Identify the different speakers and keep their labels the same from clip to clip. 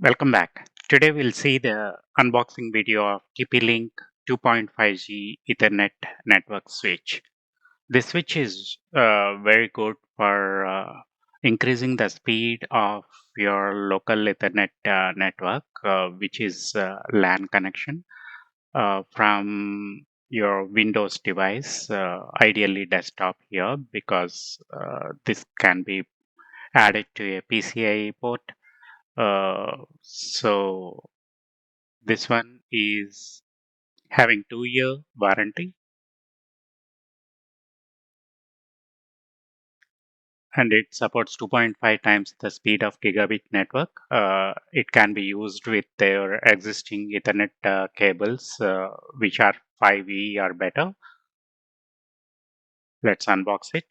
Speaker 1: Welcome back. Today we'll see the unboxing video of TP-Link 2.5G Ethernet Network switch. This switch is very good for increasing the speed of your local Ethernet network, which is LAN connection from your Windows device, ideally desktop here, because this can be added to a PCIe port. So this one is having 2-year warranty, and it supports 2.5 times the speed of gigabit network. It can be used with their existing Ethernet cables, which are 5E or better. Let's unbox it.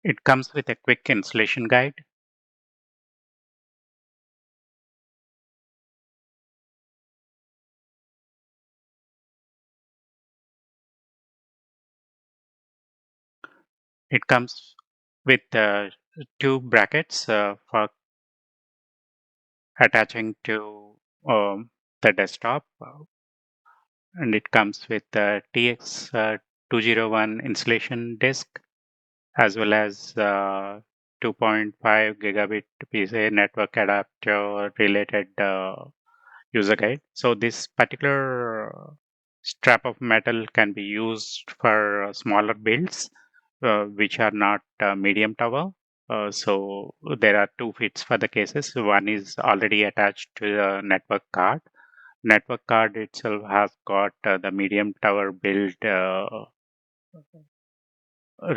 Speaker 1: It comes with a quick installation guide. It comes with two brackets for attaching to the desktop, and it comes with the TX201 installation disk, as well as 2.5 gigabit PCIe network adapter related user guide. So this particular strap of metal can be used for smaller builds, which are not medium tower. So there are two fits for the cases. One is already attached to the network card. Network card itself has got the medium tower build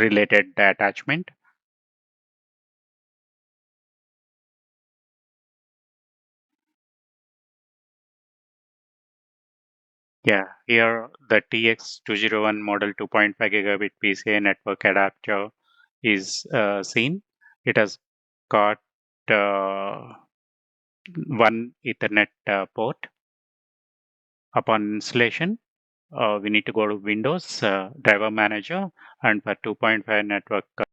Speaker 1: related attachment. Yeah, here the TX201 model 2.5 gigabit PCIe network adapter is seen. It has got one Ethernet port. Upon installation, we need to go to Windows, Driver Manager, and for 2.5 network